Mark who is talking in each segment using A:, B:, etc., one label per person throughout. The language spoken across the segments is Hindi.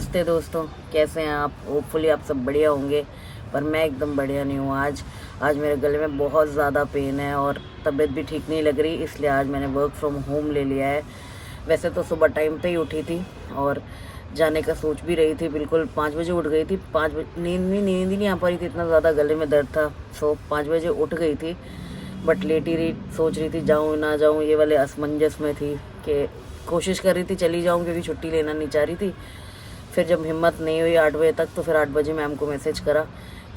A: नमस्ते दोस्तों, कैसे हैं आप। होपफुली आप सब बढ़िया होंगे, पर मैं एकदम बढ़िया नहीं हूँ। आज मेरे गले में बहुत ज़्यादा पेन है और तबीयत भी ठीक नहीं लग रही, इसलिए आज मैंने वर्क फ्रॉम होम ले लिया है। वैसे तो सुबह टाइम पे ही उठी थी और जाने का सोच भी रही थी, बिल्कुल 5 बजे उठ गई थी। 5 बजे नींद ही नहीं आ पा रही थी, इतना ज़्यादा गले में दर्द था। 5 बजे उठ गई थी, बट लेट ही रही, सोच रही थी जाऊँ ना जाऊँ, ये वाले असमंजस में थी कि कोशिश कर रही थी चली जाऊँ क्योंकि छुट्टी लेना नहीं चाह रही थी। फिर जब हिम्मत नहीं हुई 8 बजे तक, तो फिर 8 बजे मैम को मैसेज करा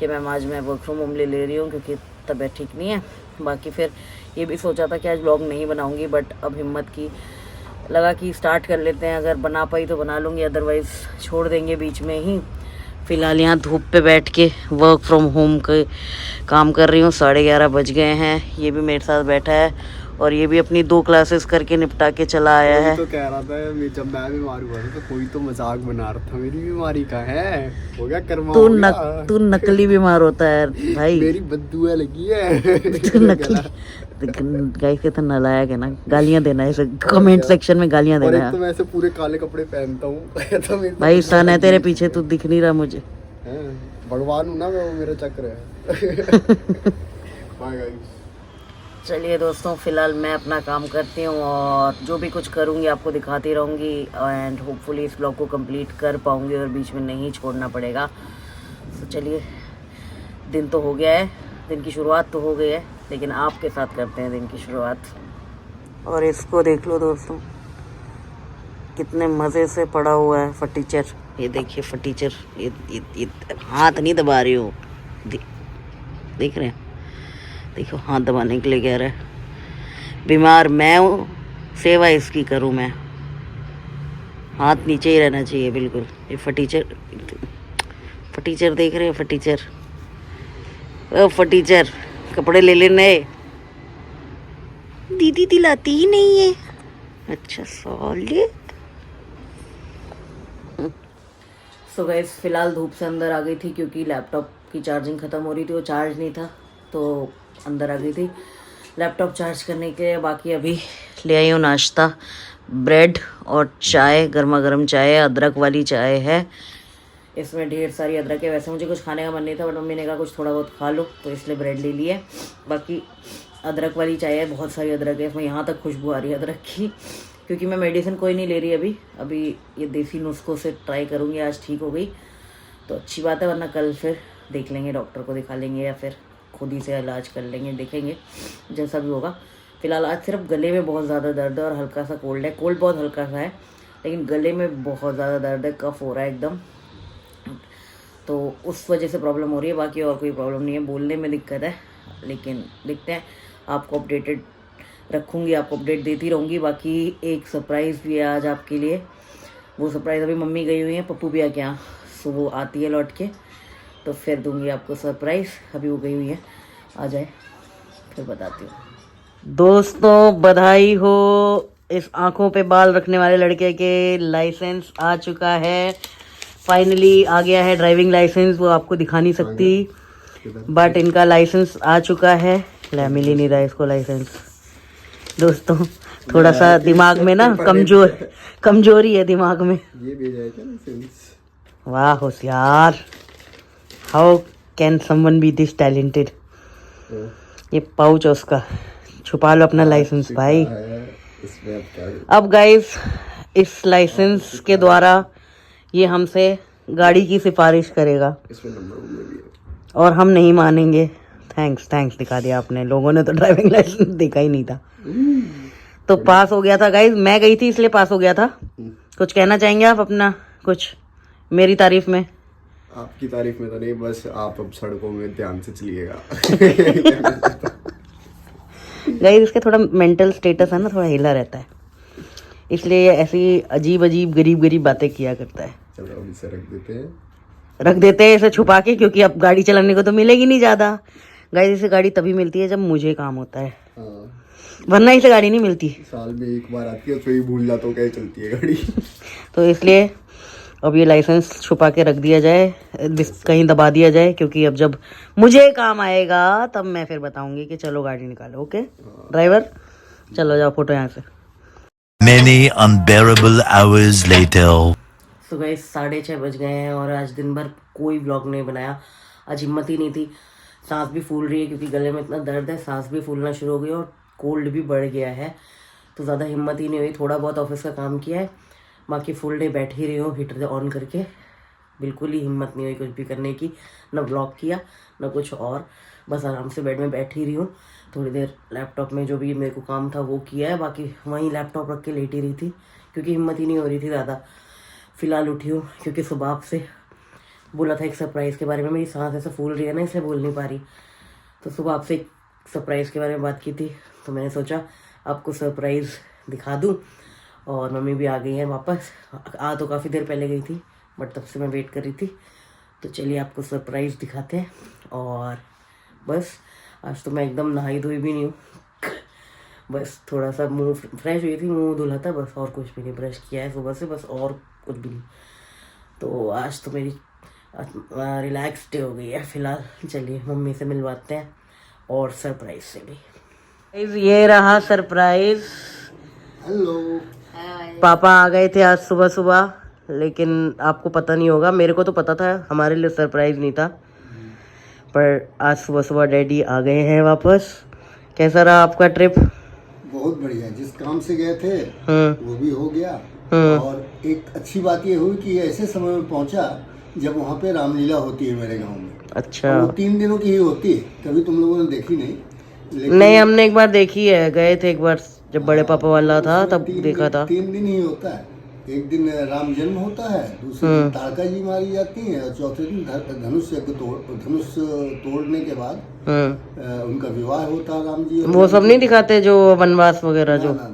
A: कि मैम आज मैं वर्क फ्रॉम होम ले रही हूँ क्योंकि तबीयत ठीक नहीं है। बाकी फिर ये भी सोचा था कि आज व्लॉग नहीं बनाऊँगी, बट अब हिम्मत की, लगा कि स्टार्ट कर लेते हैं। अगर बना पाई तो बना लूँगी, अदरवाइज़ छोड़ देंगे बीच में ही। फ़िलहाल यहाँ धूप पे बैठ के वर्क फ्रॉम होम के काम कर रही हूँ। 11:30 बज गए हैं। ये भी मेरे साथ बैठा है और ये भी अपनी 2 क्लासेस करके निपटा के चला आया है।
B: तो कह रहा था जब मैं बीमार हुआ था तो कोई तो मजाक बना रहा था, मेरी बीमारी का है, हो गया कर्मा हो गया।
A: तू नकली बीमार होता है भाई।
B: मेरी बददुआ लगी है।
A: तू नकली गाइस के तो नालायक है ना। गालियां देना है, इसे कमेंट सेक्शन में गालियां
B: और
A: देना
B: एक तो
A: है।
B: मैं ऐसे पूरे काले कपड़े पहनता हूँ तो मेरी
A: भाई सन है तेरे पीछे, तू दिख नहीं रहा मुझे।
B: भगवान हूँ ना मैं, वो मेरा चक्र है। Bye guys.
A: चलिए दोस्तों, फ़िलहाल मैं अपना काम करती हूँ और जो भी कुछ करूँगी आपको दिखाती रहूँगी एंड होपफुली इस ब्लॉग को कंप्लीट कर पाऊँगी और बीच में नहीं छोड़ना पड़ेगा। तो चलिए, दिन तो हो गया है, दिन की शुरुआत तो हो गई है, लेकिन आपके साथ करते हैं दिन की शुरुआत। और इसको देख लो दोस्तों, कितने मज़े से पड़ा हुआ है फटीचर। ये देखिए फटीचर, ये हाथ नहीं दबा रही हो, देख रहे हैं, देखो हाथ दबाने के लिए कह रहा है। बीमार मैं हूँ, सेवा इसकी करूँ मैं। हाथ नीचे ही रहना चाहिए बिल्कुल। ये फटीचर देख रहे हैं, फटीचर ओ फटीचर, कपड़े ले लेने। दीदी दिलाती ही नहीं है। अच्छा सॉलिड। सो गाइस, फिलहाल धूप से अंदर आ गई थी क्योंकि लैपटॉप की चार्जिंग ख़त्म हो रही थी, वो चार्ज नहीं था तो अंदर आ गई थी लैपटॉप चार्ज करने के लिए। बाकी अभी ले आई हूँ नाश्ता, ब्रेड और चाय, गर्मा गर्म चाय, अदरक वाली चाय है। इसमें ढेर सारी अदरक है। वैसे मुझे कुछ खाने का मन नहीं था, बट मम्मी ने कहा कुछ थोड़ा बहुत खा लो, तो इसलिए ब्रेड ले लिए। बाकी अदरक वाली चाय है, बहुत सारी अदरक है इसमें, यहाँ तक खुशबू आ रही है अदरक की। क्योंकि मैं मेडिसिन कोई नहीं ले रही अभी ये देसी नुस्खों से ट्राई करूँगी। आज ठीक हो गई तो अच्छी बात है, वरना कल फिर देख लेंगे, डॉक्टर को दिखा लेंगे या फिर खुद ही से इलाज कर लेंगे, देखेंगे जैसा भी होगा। फ़िलहाल आज सिर्फ गले में बहुत ज़्यादा दर्द है और हल्का सा कोल्ड है। कोल्ड बहुत हल्का सा है, लेकिन गले में बहुत ज़्यादा दर्द है, कफ हो रहा है एकदम, तो उस वजह से प्रॉब्लम हो रही है। बाकी और कोई प्रॉब्लम नहीं है, बोलने में दिक्कत है, लेकिन देखते हैं। आपको अपडेटेड रखूँगी, आपको अपडेट देती रहूँगी। बाकी एक सरप्राइज़ भी है आज आपके लिए। वो सरप्राइज़, अभी मम्मी गई हुई है पप्पू भैया के यहाँ, सो वो आती है लौट के तो फिर दूंगी आपको सरप्राइज़। अभी वो गई हुई है, आ जाए फिर बताती हूँ। दोस्तों बधाई हो, इस आँखों पे बाल रखने वाले लड़के के लाइसेंस आ चुका है। फाइनली आ गया है ड्राइविंग लाइसेंस। वो आपको दिखा नहीं सकती, बट इनका लाइसेंस आ चुका है। मिल ही नहीं रहा इसको लाइसेंस। दोस्तों थोड़ा सा दिमाग में ना कमजोरी है दिमाग में।
B: ये भी जाएगा लाइसेंस।
A: वाह होशियार, how can someone be this talented. ये पाउच है उसका, छुपा लो अपना लाइसेंस भाई। अब गाइस, इस लाइसेंस के द्वारा ये हमसे गाड़ी की सिफारिश करेगा और हम नहीं मानेंगे। थैंक्स दिखा दिया आपने, लोगों ने तो ड्राइविंग लाइसेंस देखा ही नहीं था। तो पास हो गया था गाइस, मैं गई थी इसलिए पास हो गया था। कुछ कहना चाहेंगे आप अपना, कुछ मेरी तारीफ में?
B: आपकी तारीफ में तो नहीं, बस आप अब सड़कों में ध्यान से चलिएगा।
A: गाइस इसका थोड़ा मेंटल स्टेटस है ना, थोड़ा हिला रहता है, इसलिए ये ऐसी अजीब गरीब बातें किया करता है।
B: चलो अब इसे
A: रख देते हैं इसे छुपा के, क्योंकि अब गाड़ी चलाने को तो मिलेगी नहीं ज़्यादा। गाइस इसे गाड़ी तभी मिलती है जब मुझे काम होता है, वरना इसे गाड़ी नहीं मिलती।
B: साल में एक बार आती है, तो ही भूल जाता हूँ कैसे चलती है गाड़ी।
A: तो इसलिए अब ये लाइसेंस छुपा के रख दिया जाए, कहीं दबा दिया जाए, क्योंकि अब जब मुझे काम आएगा तब मैं फिर बताऊंगी कि चलो गाड़ी निकालो। ओके ड्राइवर, चलो जाओ फोटो यहाँ से।
C: Many unbearable hours later.
A: So guys 6:30 बज गए हैं और आज दिन भर कोई व्लॉग नहीं बनाया। आज हिम्मत ही नहीं थी, सांस भी फूल रही है क्योंकि गले में इतना दर्द है, सांस भी फूलना शुरू हो गई और कोल्ड भी बढ़ गया है, तो ज़्यादा हिम्मत ही नहीं हुई। थोड़ा बहुत ऑफिस का काम किया है, बाकी फुल डे बैठ ही रही हूँ हीटर ऑन करके। बिल्कुल ही हिम्मत नहीं हुई कुछ भी करने की, ना व्लॉग किया ना कुछ और, बस आराम से बेड में बैठ ही रही हूँ। थोड़ी देर लैपटॉप में जो भी मेरे को काम था वो किया है, बाकी वहीं लैपटॉप रख के लेटी रही थी क्योंकि हिम्मत ही नहीं हो रही थी ज़्यादा। फ़िलहाल उठी हूँ क्योंकि सुबह आपसे बोला था एक सरप्राइज़ के बारे में, मेरी सांस ऐसे फूल रही है ना इसलिए बोल नहीं पा रही, तो सुबह आपसे एक सरप्राइज़ के बारे में बात की थी, तो मैंने सोचा आपको सरप्राइज़ दिखा दूँ। और मम्मी भी आ गई है वापस, आ तो काफ़ी देर पहले गई थी बट तब से मैं वेट कर रही थी। तो चलिए आपको सरप्राइज़ दिखाते हैं। और बस आज तो मैं एकदम नहाई धोई भी नहीं हूँ, बस थोड़ा सा मुंह फ्रेश हुई थी, मुंह धुला था बस, और कुछ भी नहीं, ब्रश किया है सुबह से बस, और कुछ भी नहीं। तो आज तो मेरी रिलैक्स डे हो गई है फिलहाल। चलिए मम्मी से मिलवाते हैं और सरप्राइज से भी। ये रहा सरप्राइज।
B: हेलो।
A: पापा आ गए थे आज सुबह सुबह, लेकिन आपको पता नहीं होगा, मेरे को तो पता था, हमारे लिए सरप्राइज नहीं था, पर आज सुबह सुबह डैडी आ गए हैं वापस। कैसा रहा आपका ट्रिप?
C: बहुत बढ़िया, जिस काम से गए थे वो भी हो गया।
A: हम्म।
C: और एक अच्छी बात ये हुई कि ऐसे समय में पहुंचा जब वहाँ पे रामलीला होती है मेरे गांव में।
A: अच्छा।
C: और वो 3 दिनों की ही होती है, कभी तुम लोगों ने देखी नहीं, लेकिन
A: नहीं, हमने एक बार देखी है, गए थे एक बार जब बड़े पापा वाला था तब देखा था।
C: 3 दिन ही होता है। एक दिन राम जन्म होता है, दूसरे दिन ताड़का जी मारी जाती है, और चौथे दिन धनुष तोड़ने के बाद उनका विवाह होता है राम जी।
A: वो सब नहीं दिखाते जो वनवास वगैरह जो?
C: ना।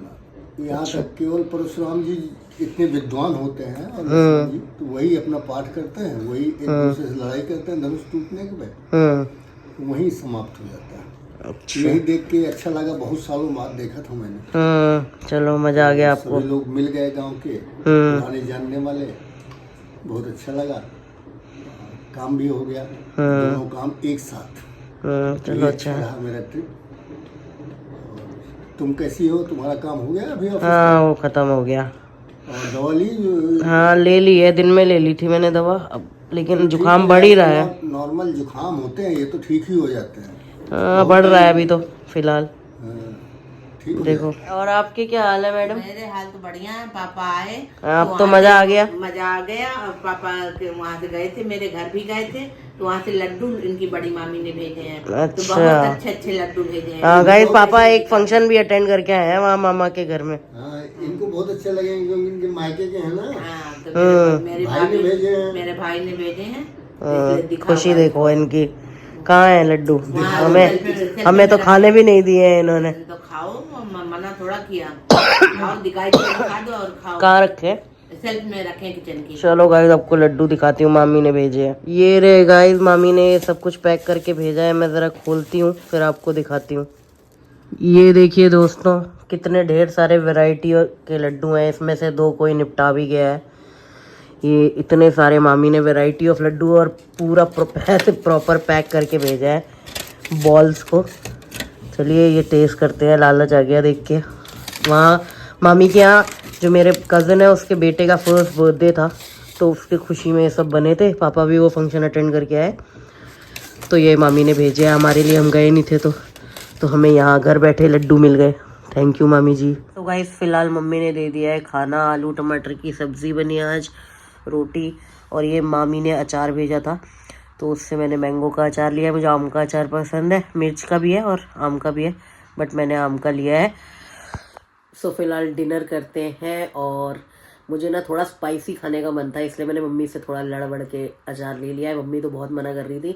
C: यहाँ तक केवल परशुराम जी इतने विद्वान होते हैं और लक्ष्मण जी तो वही अपना पाठ करते हैं, वही एक दूसरे से लड़ाई करते हैं धनुष टूटने के बाद, वही समाप्त हो जाता है।
A: अच्छा।
C: यही देख के अच्छा लगा, बहुत सालों बाद देखा था मैंने।
A: चलो मजा आ गया आपको।
C: सभी लोग मिल गए गांव के पुराने जानने वाले, बहुत अच्छा लगा, काम भी हो गया, दोनों काम एक साथ।
A: चलो अच्छा
C: रहा मेरा ट्रिप। तुम कैसी हो, तुम्हारा काम हो गया अभी ऑफिस?
A: हाँ वो खत्म हो गया।
C: और दवा ली?
A: हाँ ले ली है, दिन में ले ली थी मैंने दवा, अब लेकिन जुकाम बढ़ ही रहा है।
C: नॉर्मल जुकाम होते हैं ये तो ठीक ही हो जाते हैं।
A: हाँ बढ़ रहा है अभी तो फिलहाल।
C: ठीक हो
A: देखो। और आपके क्या हाल है मैडम?
D: मेरे हाल तो बढ़िया है। पापा आए
A: आप तो मजा आ गया।
D: मजा आ गया। और पापा के वहाँ से गए थे, मेरे घर भी गए थे, तो वहाँ से लड्डू इनकी बड़ी मामी ने भेजे हैं। तो
A: अच्छा।
D: बहुत अच्छे अच्छे लड्डू भेजे हैं।
A: हाँ गाइस, पापा एक फंक्शन भी अटेंड करके आए हैं वहाँ मामा के घर में।
C: हाँ, इनको बहुत अच्छे लगे क्योंकि इनके मायके के हैं ना।
D: हाँ, तो मेरे
C: भाई ने भेजे हैं।
D: मेरे भाई ने भेजे हैं, इसलिए दिखा
A: खुशी
D: हुआ।
A: देखो इनकी। कहाँ है लड्डू?
D: वहाँ
A: हमें तो खाने भी नहीं दिए हैं इन्होंने।
D: तो खाओ, मना थोड़ा किया। खाओ, दिखाई खा दो और खाओ।
A: कहाँ रखे?
D: सेल्फ में रखें किचन की।
A: चलो गाइस आपको लड्डू दिखाती हूँ, मामी ने भेजे हैं। ये रे गाइस, मामी ने ये सब कुछ पैक करके भेजा है, मैं ज़रा खोलती हूँ फिर आपको दिखाती हूँ। ये देखिए दोस्तों, कितने ढेर सारे वैरायटी के लड्डू हैं, इसमें से 2 कोई निपटा भी गया है। ये इतने सारे मामी ने वैरायटी ऑफ लड्डू और पूरा ऐसे प्रॉपर पैक करके भेजा है बॉल्स को। चलिए ये टेस्ट करते हैं, लालच आ गया देख के। वहाँ मामी के यहाँ जो मेरे कज़न है उसके बेटे का फर्स्ट बर्थडे था, तो उसकी खुशी में ये सब बने थे। पापा भी वो फंक्शन अटेंड करके आए, तो ये मामी ने भेजे हैं हमारे लिए, हम गए नहीं थे तो हमें यहाँ घर बैठे लड्डू मिल गए। थैंक यू मामी जी। तो गाइस फिलहाल मम्मी ने दे दिया है खाना, आलू टमाटर की सब्ज़ी बनी आज, रोटी, और ये मामी ने अचार भेजा था तो उससे मैंने मैंगो का अचार लिया है। मुझे आम का अचार पसंद है, मिर्च का भी है और आम का भी है, बट मैंने आम का लिया है। सो फिलहाल डिनर करते हैं, और मुझे ना थोड़ा स्पाइसी खाने का मन था, इसलिए मैंने मम्मी से थोड़ा लड़ बड़ के अचार ले लिया है। मम्मी तो बहुत मना कर रही थी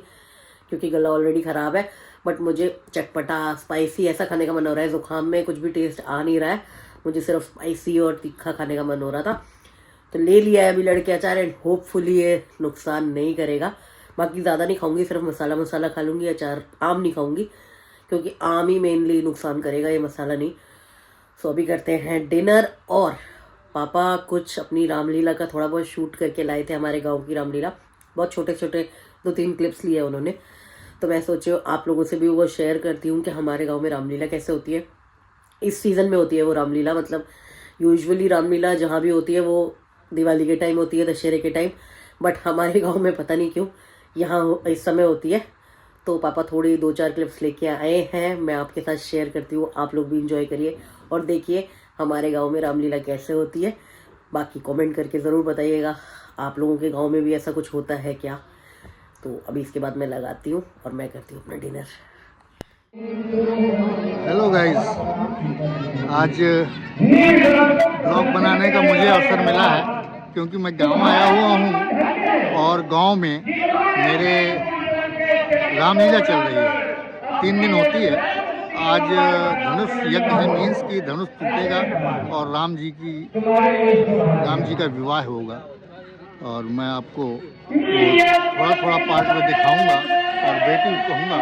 A: क्योंकि गला ऑलरेडी ख़राब है, बट मुझे चटपटा स्पाइसी ऐसा खाने का मन हो रहा है। ज़ुकाम में कुछ भी टेस्ट आ नहीं रहा है, मुझे सिर्फ स्पाइसी और तीखा खाने का मन हो रहा था, तो ले लिया है अभी लड़के अचार, एंड होपफुली ये नुकसान नहीं करेगा। बाकी ज़्यादा नहीं खाऊंगी, सिर्फ मसाला खा लूँगी, अचार आम नहीं खाऊंगी क्योंकि आम ही मेनली नुकसान करेगा, ये मसाला नहीं। सो अभी करते हैं डिनर। और पापा कुछ अपनी रामलीला का थोड़ा बहुत शूट करके लाए थे, हमारे गांव की रामलीला, बहुत छोटे छोटे 2-3 क्लिप्स लिए उन्होंने, तो मैं सोची आप लोगों से भी वो शेयर करती हूँ कि हमारे गांव में रामलीला कैसे होती है। इस सीज़न में होती है वो रामलीला, मतलब यूजुअली रामलीला जहाँ भी होती है वो दिवाली के टाइम होती है, दशहरे के टाइम, बट हमारे गांव में पता नहीं क्यों यहाँ इस समय होती है। तो पापा थोड़ी 2-4 क्लिप्स लेके आए हैं, मैं आपके साथ शेयर करती हूँ, आप लोग भी इंजॉय करिए और देखिए हमारे गांव में रामलीला कैसे होती है। बाकी कमेंट करके ज़रूर बताइएगा आप लोगों के गांव में भी ऐसा कुछ होता है क्या। तो अभी इसके बाद मैं लगाती हूँ और मैं करती हूँ अपना डिनर।
E: हेलो गाइस, आज ब्लॉग बनाने का मुझे अवसर मिला है क्योंकि मैं गांव आया हुआ हूं और गांव में मेरे रामलीला चल रही है, 3 दिन होती है। आज धनुष यज्ञ है, मीन्स की धनुष टूटेगा और राम जी का विवाह होगा और मैं आपको थोड़ा थोड़ा पार्ट में दिखाऊंगा और बेटी को कहूँगा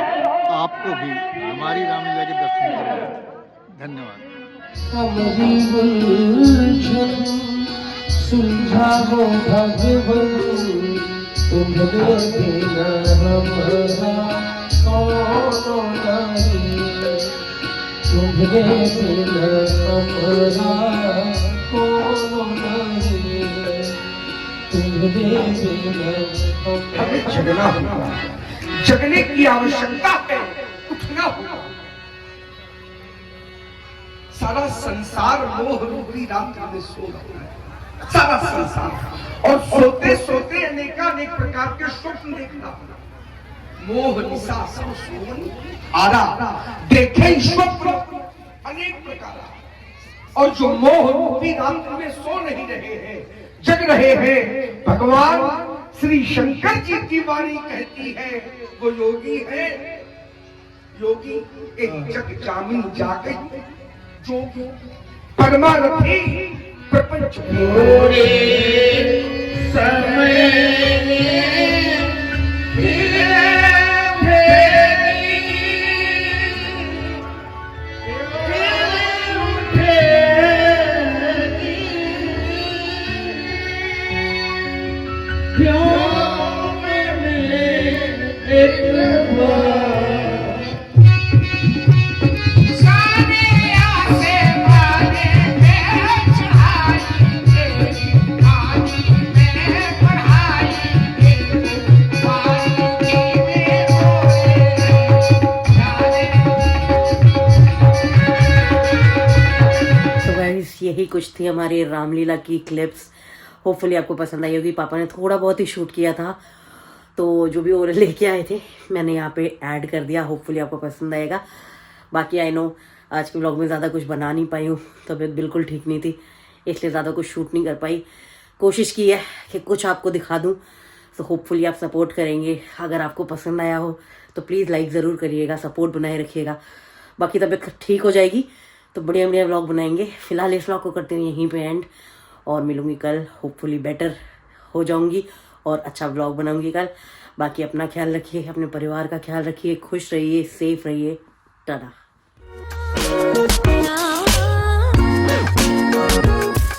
E: आपको भी हमारी रामलीला के दर्शन करें। धन्यवाद।
F: सुलझाओ भगवन तुम्हारे बिना हमारा कौन नहीं, तुम्हारे बिना हमारा कौन नहीं, तुम्हारे बिना
G: हमें जगना होगा, जगने की आवश्यकता है, उठना होगा। सारा संसार मोह रूपी रात्रि में सो रहा है, सारा संसार, और सोते सोते अनेकानेक प्रकार के स्वप्न देखना। मोह निशा सब सोन आरा, देखे स्वप्न अनेक प्रकार, और जो मोह रूपी रात्रि में सो नहीं रहे हैं, जग रहे हैं। भगवान श्री शंकर जी की वाणी कहती है वो योगी है, योगी एक जग जामिन जागे जोगी, परमारथी प्रपंच मोरे समय
A: यही कुछ थी हमारी रामलीला की क्लिप्स। होपफुली आपको पसंद आई होगी। पापा ने थोड़ा बहुत ही शूट किया था, तो जो भी और लेके आए थे मैंने यहाँ पे ऐड कर दिया। होपफुली आपको पसंद आएगा। बाकी आई नो आज के व्लॉग में ज़्यादा कुछ बना नहीं पाई हूँ, तबीयत बिल्कुल ठीक नहीं थी, इसलिए ज़्यादा कुछ शूट नहीं कर पाई। कोशिश की है कि कुछ आपको दिखा दूँ, तो होपफुली आप सपोर्ट करेंगे। अगर आपको पसंद आया हो तो प्लीज़ लाइक ज़रूर करिएगा, सपोर्ट बनाए रखिएगा। बाकी तबीयत ठीक हो जाएगी तो बढ़िया बढ़िया व्लॉग बनाएंगे। फिलहाल इस व्लॉग को करते हैं यहीं पे एंड, और मिलूंगी कल। होपफुली बेटर हो जाऊंगी और अच्छा व्लॉग बनाऊंगी कल। बाकी अपना ख्याल रखिए, अपने परिवार का ख्याल रखिए, खुश रहिए, सेफ रहिए। टाटा।